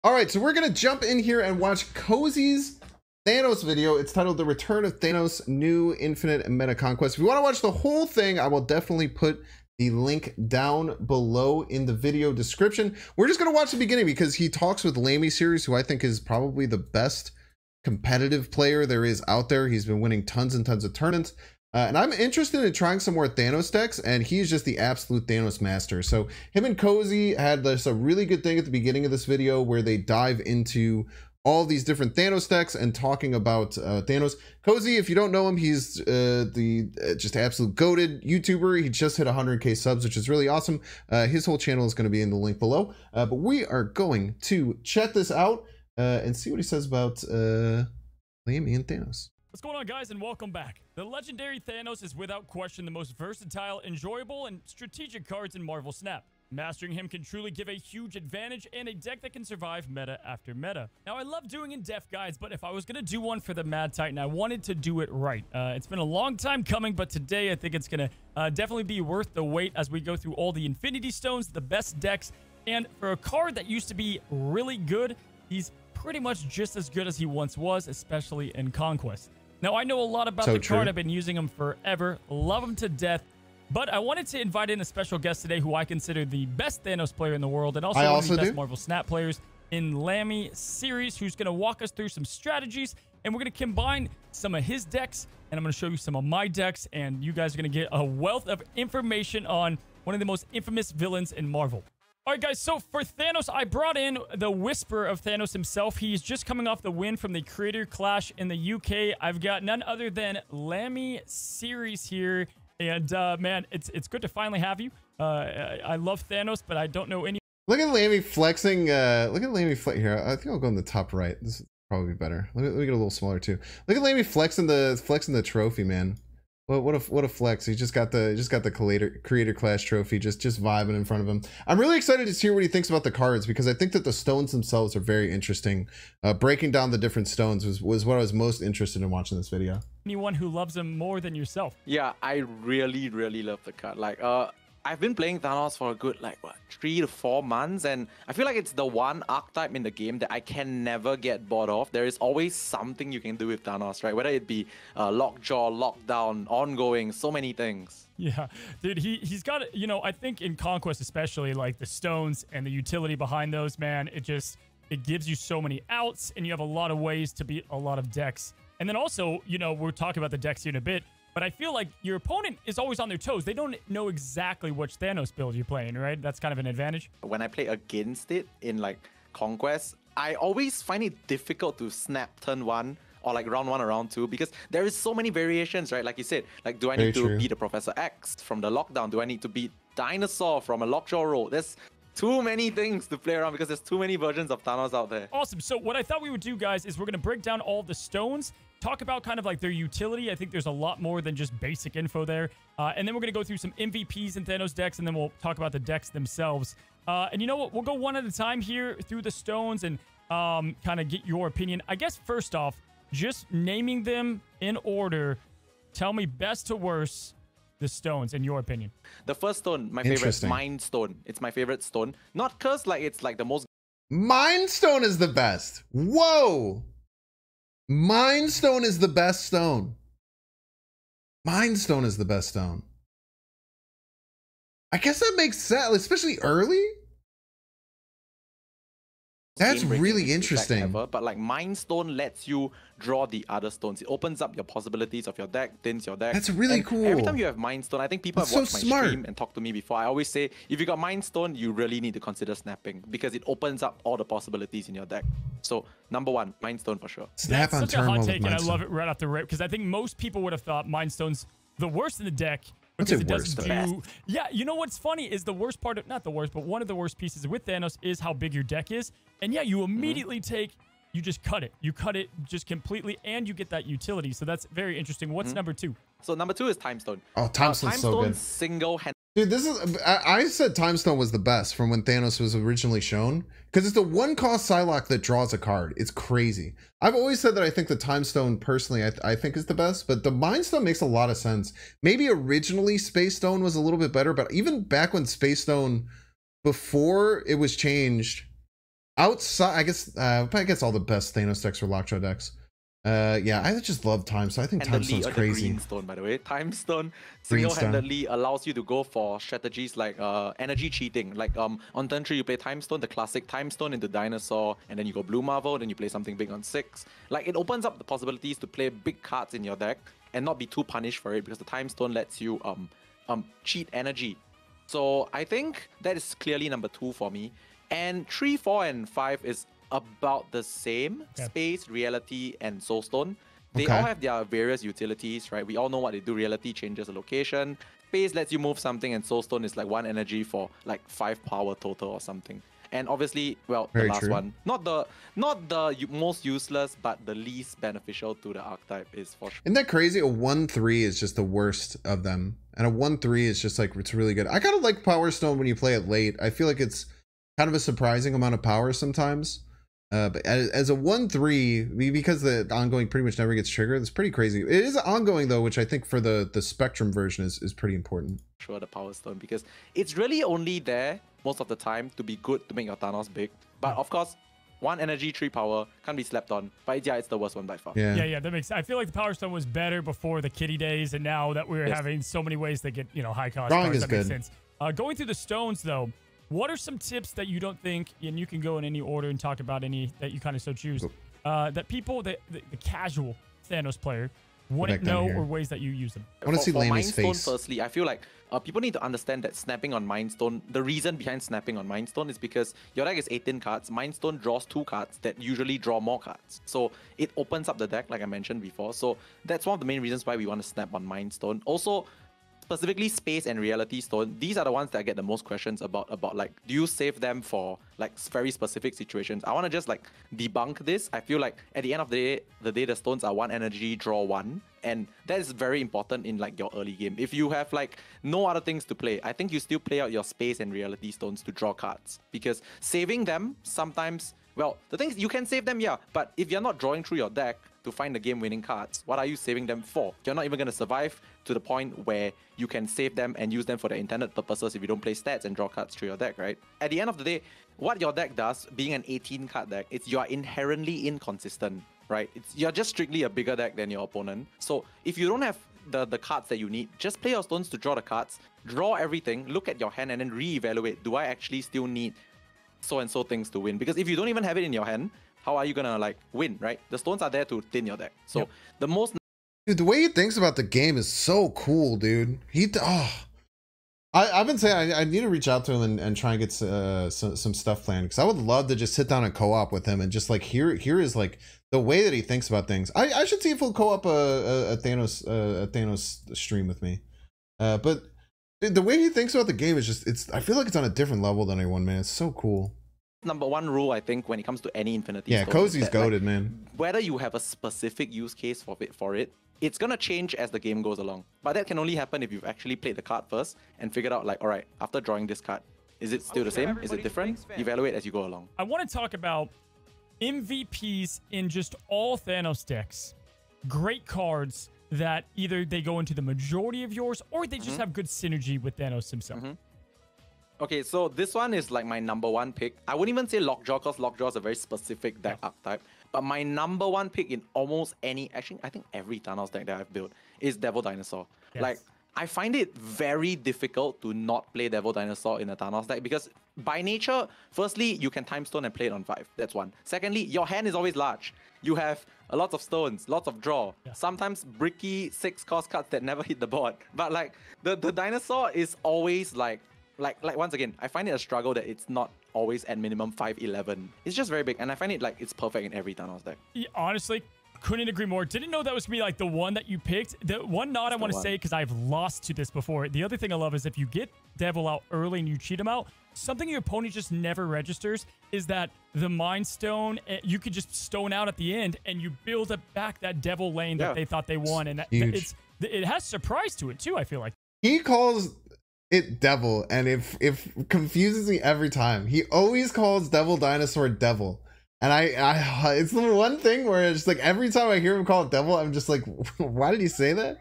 All right, so we're gonna jump in here and watch Cozy's Thanos video. It's titled The Return of Thanos, New Infinite and Meta Conquest. If you want to watch the whole thing, I will definitely put the link down below in the video description. We're just gonna watch the beginning because he talks with LambySeries, who I think is probably the best competitive player there is out there. He's been winning tons and tons of tournaments. And I'm interested in trying some more Thanos decks, and he's just the absolute Thanos master. So him and Cozy had this a really good thing at the beginning of this video where they dive into all these different Thanos decks and talking about Thanos. Cozy, if you don't know him, he's just absolute goated YouTuber. He just hit 100K subs, which is really awesome. His whole channel is going to be in the link below. But we are going to check this out and see what he says about Lamby and Thanos. What's going on, guys, and welcome back. The legendary Thanos is without question the most versatile, enjoyable, and strategic cards in Marvel Snap. Mastering him can truly give a huge advantage and a deck that can survive meta after meta. Now, I love doing in-depth guides, but if I was going to do one for the Mad Titan, I wanted to do it right. It's been a long time coming, but today I think it's going to definitely be worth the wait as we go through all the Infinity Stones, the best decks, and for a card that used to be really good, he's pretty much just as good as he once was, especially in Conquest. Now, I know a lot about the card. I've been using him forever. Love him to death. But I wanted to invite in a special guest today who I consider the best Thanos player in the world and also one of the best Marvel Snap players in LambySeries, who's going to walk us through some strategies. And we're going to combine some of his decks, and I'm going to show you some of my decks. And you guys are going to get a wealth of information on one of the most infamous villains in Marvel. All right, guys, so for Thanos, I brought in the Whisper of Thanos himself. He's just coming off the win from the Creator Clash in the UK. I've got none other than LambySeries here. And, man, it's good to finally have you. I love Thanos, but I don't know any... Look at Lamby flexing. Look at Lamby flex here. I think I'll go in the top right. This is probably better. Let me get a little smaller, too. Look at Lamby flexing the trophy, man. Well, what a flex. He just got the Creator Clash trophy just vibing in front of him. I'm really excited to hear what he thinks about the cards because I think that the stones themselves are very interesting. Breaking down the different stones was what I was most interested in watching this video. Anyone who loves him more than yourself. Yeah, I really love the card. Like I've been playing Thanos for a good, like, what, 3 to 4 months, and I feel like it's the one archetype in the game that I can never get bored of. There is always something you can do with Thanos, right? Whether it be lockjaw, lockdown, ongoing, so many things. Yeah, dude, he's got, you know, I think in Conquest especially, like the stones and the utility behind those, man, it gives you so many outs, and you have a lot of ways to beat a lot of decks. And then also, you know, we'll talk about the decks here in a bit, but I feel like your opponent is always on their toes. They don't know exactly which Thanos build you're playing, right? That's kind of an advantage. When I play against it in, like, Conquest, I always find it difficult to snap turn 1 or, like, round 1 or round 2 because there is so many variations, right? Like you said, like, do I need to beat the Professor X from the lockdown? Do I need to beat Dinosaur from a lockjaw roll? There's too many things to play around because there's too many versions of Thanos out there. Awesome. So what I thought we would do, guys, is we're going to break down all the stones, talk about kind of like their utility. I think there's a lot more than just basic info there. And then we're going to go through some MVPs in Thanos decks, and then we'll talk about the decks themselves. And you know what? We'll go one at a time here through the stones and kind of get your opinion. I guess first off, just naming them in order, tell me best to worst the stones in your opinion. The first stone, my favorite, Mind Stone. It's my favorite stone. Not because like it's like the most... Mind Stone is the best. Whoa! Mind Stone is the best stone. Mind Stone is the best stone. I guess that makes sense, especially early. That's really interesting. Ever, but like Mind Stone lets you draw the other stones. It opens up your possibilities of your deck, thins your deck. That's really cool. Every time you have Mind Stone, I think people have watched my stream and talked to me before. I always say, if you got Mind Stone, you really need to consider snapping because it opens up all the possibilities in your deck. So number 1, Mind Stone for sure. Snap on turn. That's such a hot take, and I love it right off the rip because I think most people would have thought Mind Stone's the worst in the deck. Because it doesn't do... Yeah, you know what's funny is the worst part of... Not the worst, but one of the worst pieces with Thanos is how big your deck is. And yeah, you immediately take... You just cut it. You cut it just completely, and you get that utility. So that's very interesting. What's number 2? So number 2 is Time Stone. Oh, Time Stone's so good. Single-handed... Dude, this is... I said Time Stone was the best from when Thanos was originally shown. Because it's the one-cost Psylocke that draws a card. It's crazy. I've always said that I think the Time Stone, personally, I think is the best. But the Mind Stone makes a lot of sense. Maybe originally Space Stone was a little bit better. But even back when Space Stone, before it was changed... Outside, I guess all the best Thanos decks are Lockjaw decks. Yeah, I just love Time Stone. I think Time Stone's crazy. Green Stone, by the way. Time Stone single-handedly allows you to go for strategies like energy cheating. Like on turn 3, you play Time Stone, the classic Time Stone into Dinosaur, and then you go Blue Marvel, then you play something big on 6. Like, it opens up the possibilities to play big cards in your deck and not be too punished for it, because the Time Stone lets you cheat energy. So I think that is clearly number 2 for me. And 3, 4, and 5 is about the same. Space, Reality, and Soulstone. They all have their various utilities, right? We all know what they do. Reality changes the location. Space lets you move something, and Soulstone is like 1 energy for like 5 power total or something. And obviously, well, the last one, not the most useless, but the least beneficial to the archetype is for sure. Isn't that crazy? A 1/3 is just the worst of them, and a 1/3 is just like, it's really good. I kind of like Power Stone when you play it late. I feel like it's kind of a surprising amount of power sometimes. But as a 1/3, because the ongoing pretty much never gets triggered, it's pretty crazy. It is ongoing though, which I think for the Spectrum version is pretty important. Sure, the Power Stone, because it's really only there most of the time to be good to make your Thanos big. But of course, 1 energy, 3 power can't be slept on. But yeah, it's the worst one by far. Yeah, that makes sense. I feel like the Power Stone was better before the kitty days, and now that we're having so many ways to get, high cost cards, that makes sense. Going through the stones though, what are some tips that you don't think, and you can go in any order and talk about any that you kind of so choose, that people, the casual Thanos player wouldn't know, or ways that you use them? I want to see Lammy's face. Mind Stone, firstly, I feel like people need to understand that snapping on Mind Stone, the reason behind snapping on Mind Stone is because your deck is 18 cards. Mind Stone draws 2 cards that usually draw more cards. So it opens up the deck, like I mentioned before. So that's one of the main reasons why we want to snap on Mind Stone. Also, specifically Space and Reality Stone, these are the ones that I get the most questions about like, do you save them for like very specific situations? I want to just like debunk this. I feel like at the end of the day, the stones are 1 energy, draw 1, and that is very important in like your early game. If you have like no other things to play, I think you still play out your Space and Reality Stones to draw cards, because saving them sometimes, well, the thing is, you can save them, yeah, but if you're not drawing through your deck to find the game-winning cards, what are you saving them for? You're not even going to survive to the point where you can save them and use them for their intended purposes if you don't play stats and draw cards through your deck, right? At the end of the day, what your deck does, being an 18-card deck, it's you are inherently inconsistent, right? You're just strictly a bigger deck than your opponent. So if you don't have the cards that you need, just play your stones to draw the cards, draw everything, look at your hand, and then re-evaluate, do I actually still need so-and-so things to win? Because if you don't even have it in your hand, how are you gonna like win, right? The stones are there to thin your deck. So the most... Dude, the way he thinks about the game is so cool, dude. I've been saying I need to reach out to him and try and get some stuff planned, because I would love to just sit down and co-op with him and just like hear is like the way that he thinks about things. I should see if he'll co-op a Thanos stream with me. But dude, the way he thinks about the game is just, I feel like it's on a different level than anyone, man. It's so cool. Number 1 rule, I think, when it comes to any Infinity Stone, Cozy's goated, like, man. Whether you have a specific use case for it, it's gonna change as the game goes along. But that can only happen if you've actually played the card first and figured out like, all right, after drawing this card, is it still the same? Is it different? Evaluate as you go along. I want to talk about MVPs in just all Thanos decks. Great cards that either they go into the majority of yours, or they just have good synergy with Thanos himself. Okay, so this one is like my number 1 pick. I wouldn't even say Lockjaw, because Lockjaw is a very specific deck archetype. But my number 1 pick in almost any, actually, I think every Thanos deck that I've built is Devil Dinosaur. Yes. Like, I find it very difficult to not play Devil Dinosaur in a Thanos deck, because by nature, firstly, you can Time Stone and play it on 5. That's one. Secondly, your hand is always large. You have a lot of stones, lots of draw, sometimes bricky 6-cost cards that never hit the board. But like, the Dinosaur is always like once again, I find it a struggle that it's not always at minimum 5'11". It's just very big, and I find it like it's perfect in every Thanos deck. Yeah, honestly, couldn't agree more. Didn't know that was gonna be like the one that you picked. The one nod I want to say, because I've lost to this before. The other thing I love is if you get Devil out early and you cheat him out, something your opponent just never registers is that the Mind Stone, you could just stone out at the end and you build up back that Devil lane that they thought they won, and it has surprise to it too. I feel like he calls it Devil, and it confuses me every time. He always calls Devil Dinosaur Devil, and I it's the one thing where it's like every time I hear him call it Devil, I'm just like, why did he say that?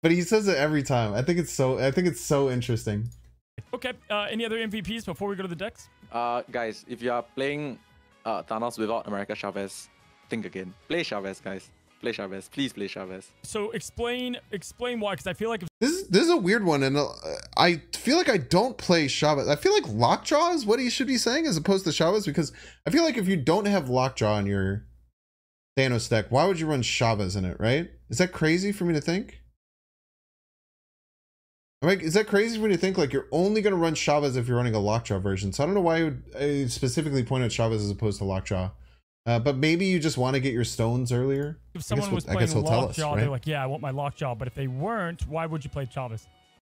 But he says it every time. I think it's so interesting. Okay, any other MVPs before we go to the decks? Guys, if you are playing Thanos without America Chavez, think again. Play Chavez, guys. Play Chavez. Please play Chavez. So explain why, because I feel like this is a weird one, and I feel like I don't play Chavez. I feel like Lockjaw is what he should be saying as opposed to Chavez, because I feel like if you don't have Lockjaw in your Thanos deck, why would you run Chavez in it, right? Is that crazy for me to think? Like, is that crazy for me to think like you're only going to run Chavez if you're running a Lockjaw version? So I don't know why you would specifically point at Chavez as opposed to Lockjaw. But maybe you just want to get your stones earlier. If someone was playing Lockjaw, right? They're like, yeah, I want my Lockjaw. But if they weren't, why would you play Chavez?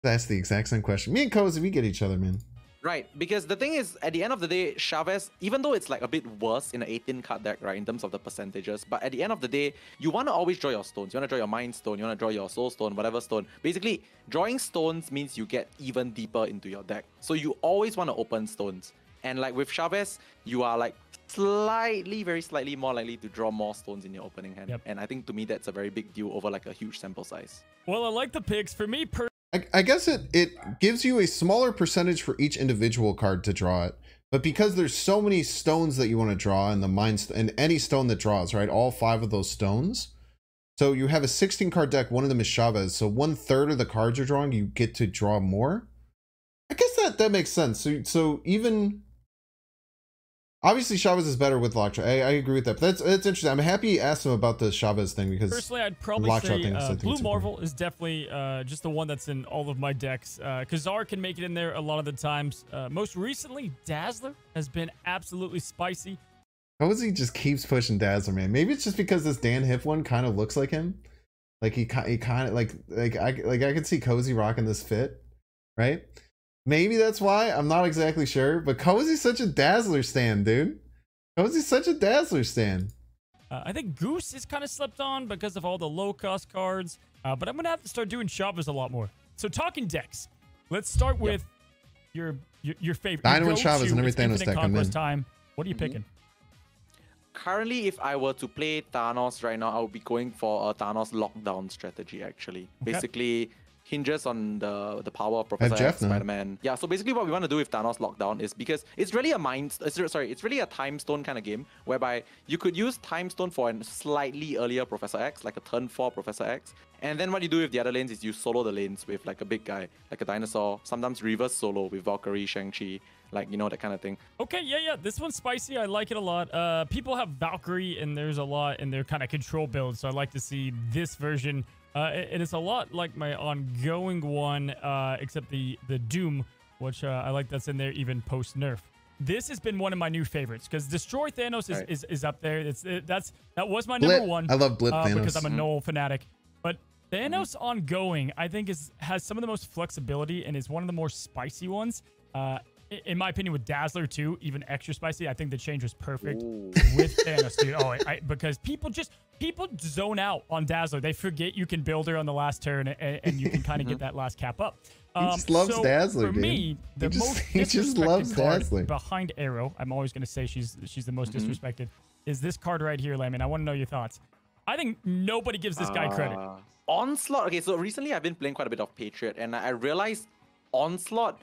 That's the exact same question. Me and Cozy, we get each other, man. Right, because the thing is, at the end of the day, Chavez, even though it's like a bit worse in an 18-card deck, right, in terms of the percentages, but at the end of the day, you want to always draw your stones. You want to draw your Mind Stone, you want to draw your Soul Stone, whatever stone. Basically, drawing stones means you get even deeper into your deck. So you always want to open stones. And like with Chavez, you are like very slightly more likely to draw more stones in your opening hand. Yep. And I think to me, that's a very big deal over like a huge sample size. Well, I like the picks. For me, I guess it gives you a smaller percentage for each individual card to draw it. But because there's so many stones that you want to draw in the Mind and any stone that draws, right? All 5 of those stones. So you have a 16 card deck, one of them is Chavez. So 1/3 of the cards you're drawing, you get to draw more. I guess that makes sense. So even obviously Chavez is better with Lockjaw. I agree with that. But that's interesting. I'm happy you asked him about the Chavez thing, because personally I'd probably say Blue Marvel is definitely just the one that's in all of my decks. Kazar can make it in there a lot of the times. Most recently, Dazzler has been absolutely spicy. Cozy just keeps pushing Dazzler, man. Maybe it's just because this Dan Hiff one kind of looks like him. Like he kind of like I could see Cozy rocking this fit, right? Maybe that's why. I'm not exactly sure. But Cozy's such a Dazzler stan, dude. Cozy's such a Dazzler stan. I think Goose is kind of slept on because of all the low-cost cards. But I'm going to have to start doing Chavez a lot more. So talking decks. Let's start with your favorite. Dino and Chavez and every Thanos deck I'm in. Time. What are you picking? Currently, if I were to play Thanos right now, I would be going for a Thanos lockdown strategy, actually. Okay. Basically, hinges on the power of Professor X, Spider-Man. Yeah, so basically what we want to do with Thanos Lockdown is, because it's really it's really a time stone kind of game, whereby you could use time stone for a slightly earlier Professor X, like a turn 4 Professor X. And then what you do with the other lanes is you solo the lanes with like a big guy, like a dinosaur, sometimes reverse solo with Valkyrie, Shang-Chi, like, you know, that kind of thing. Okay, yeah. This one's spicy. I like it a lot. People have Valkyrie, and there's a lot in their kind of control build, so I like to see this version. And it's a lot like my ongoing one, except the Doom, which I like that's in there even post-nerf. This has been one of my new favorites, because Destroy Thanos is up there. That was my number one. I love Blip Thanos. Because I'm a Noel fanatic. But Thanos ongoing, I think, has some of the most flexibility and is one of the more spicy ones. In my opinion, with Dazzler too, even extra spicy. I think the change was perfect with Thanos, dude. Oh, because people zone out on Dazzler. They forget you can build her on the last turn, and you can kind of get that last cap up. He just loves Dazzler, for dude. me, He just loves Dazzler. Behind Arrow, I'm always going to say she's the most disrespected. Is this card right here, Lammy? I want to know your thoughts. I think nobody gives this guy credit. Onslaught. Okay, so recently I've been playing quite a bit of Patriot, and I realized Onslaught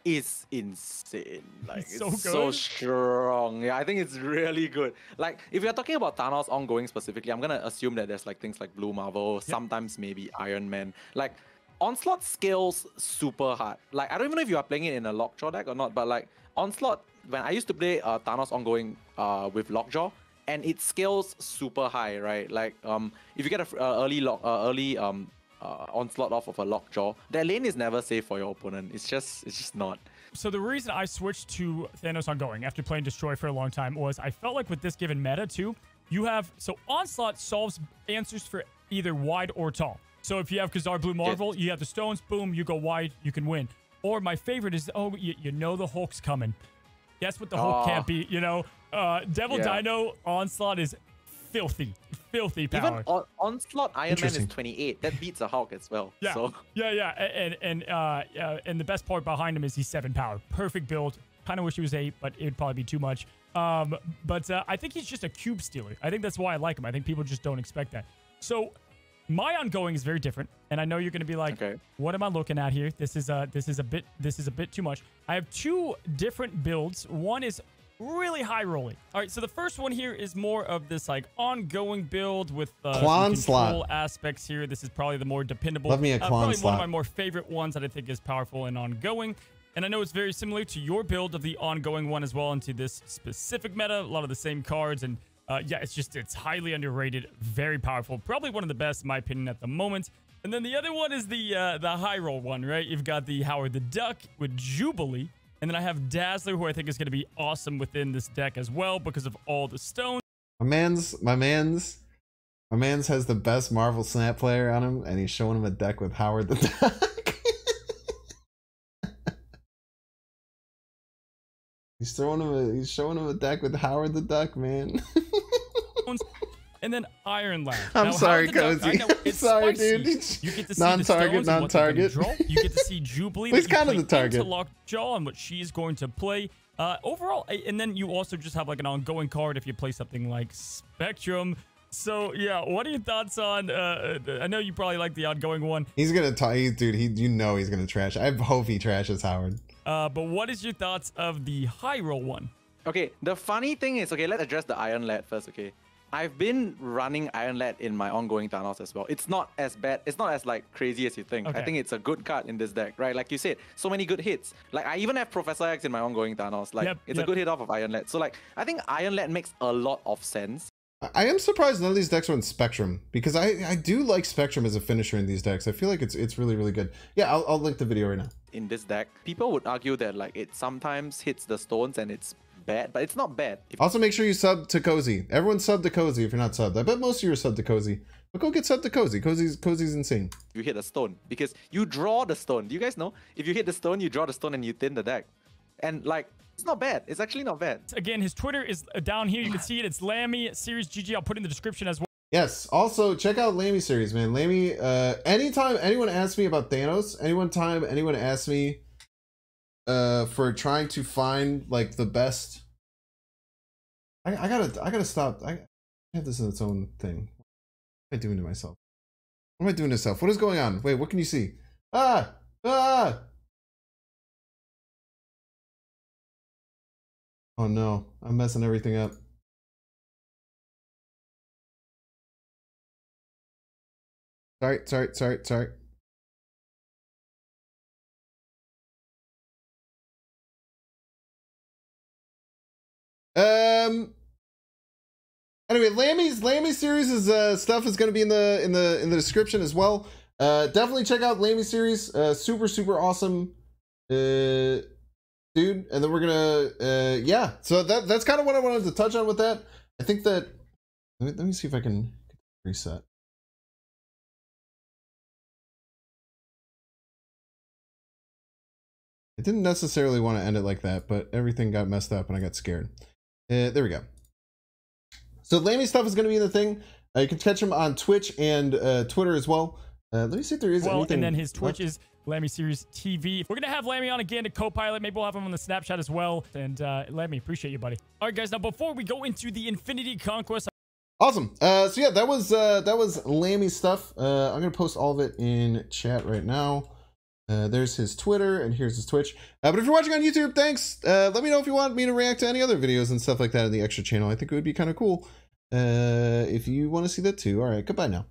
is insane. Like, it's so strong. Yeah, I think it's really good. Like, if you're talking about Thanos ongoing specifically, I'm gonna assume that there's like things like Blue Marvel, sometimes maybe Iron Man. Like, Onslaught scales super hard. Like, I don't even know if you are playing it in a Lockjaw deck or not, but like Onslaught, when I used to play Thanos ongoing with Lockjaw, and it scales super high, right? Like, if you get a early Onslaught off of a Lockjaw, that lane is never safe for your opponent. It's just not. So the reason I switched to Thanos ongoing after playing Destroy for a long time was I felt like with this given meta too, so Onslaught solves answers for either wide or tall. So if you have Kazar Blue Marvel, you have the stones, boom, you go wide, you can win. Or my favorite is, you know the Hulk's coming. Guess what the Hulk can't beat, you know? Devil Dino Onslaught is filthy power. Even Onslaught Iron Man is 28. That beats a Hulk as well. Yeah, so. yeah. And the best part behind him is he's 7 power. Perfect build. Kind of wish he was 8, but it would probably be too much. But I think he's just a cube stealer. I think that's why I like him. I think people just don't expect that. So my ongoing is very different, and I know you're going to be like, what am I looking at here? This is a bit too much. I have 2 different builds. One is really high rolling. All right, so the first one here is more of this like ongoing build with Klon control slot aspects here. This is probably the more dependable. Love me a Klon probably slot. one of my more favorite ones that I think is powerful and ongoing. And I know it's very similar to your build of the ongoing one as well into this specific meta. A lot of the same cards. And yeah, it's highly underrated. Very powerful. Probably one of the best in my opinion at the moment. And then the other one is the high roll one, right? You've got the Howard the Duck with Jubilee. And then I have Dazzler, who I think is going to be awesome within this deck as well because of all the stones. My man's has the best Marvel Snap player on him, and he's showing him a deck with Howard the Duck. He's showing him a deck with Howard the Duck, man. And then Iron Lad. I'm sorry, Cozy. I'm sorry, dude. You get to see non-target. You get to see Jubilee. He's kind of the target. Lockjaw and what she's going to play. Overall, and then you also just have like an ongoing card if you play something like Spectrum. So yeah, what are your thoughts on? I know you probably like the ongoing one. He's gonna dude. You know he's gonna trash. I hope he trashes Howard. But what is your thoughts of the high roll one? Okay, the funny thing is, okay, let's address the Iron Lad first. Okay. I've been running Iron Lad in my ongoing Thanos as well. It's not as bad. It's not as like crazy as you think. Okay. I think it's a good card in this deck, right? Like you said, so many good hits. Like I even have Professor X in my ongoing Thanos. Like it's a good hit off of Iron Lad. So like I think Iron Lad makes a lot of sense. I am surprised none of these decks run Spectrum because I do like Spectrum as a finisher in these decks. I feel like it's really, really good. Yeah, I'll link the video right now. In this deck, people would argue that like it sometimes hits the stones and it's bad, but it's not bad. Also, make sure you sub to Cozy. Everyone sub to Cozy if you're not subbed. I bet most of you are subbed to Cozy. But go get subbed to Cozy. Cozy's insane. You hit a stone because you draw the stone. Do you guys know? If you hit the stone, you draw the stone and you thin the deck. And like, it's not bad. It's actually not bad. Again, his Twitter is down here. You can see it. It's LambySeries GG. I'll put it in the description as well. Yes. Also, check out LambySeries, man. Lamby, anytime anyone asks me about Thanos, anyone asks me for trying to find like the best. I gotta stop. I have this in its own thing. What am I doing to myself? What am I doing to myself? What is going on? Wait, what can you see? Ah! Oh no, I'm messing everything up. Sorry. Anyway, LambySeries' stuff is going to be in the description as well. Definitely check out LambySeries. Super awesome dude. And then we're gonna yeah. So that's kind of what I wanted to touch on with that. I think that let me see if I can reset. I didn't necessarily want to end it like that, but everything got messed up and I got scared. There we go. So Lamby stuff is going to be in the thing. You can catch him on Twitch and Twitter as well. Let me see if there is anything. And then his Twitch is LambySeries TV. We're going to have Lamby on again to co-pilot. Maybe we'll have him on the Snapchat as well. And Lamby, appreciate you, buddy. All right, guys. Now, before we go into the Infinity Conquest. Awesome. So yeah, that was Lamby stuff. I'm going to post all of it in chat right now. There's his Twitter and here's his Twitch. But if you're watching on YouTube, thanks. Let me know if you want me to react to any other videos and stuff like that in the extra channel. I think it would be kind of cool if you want to see that too. All right, goodbye now.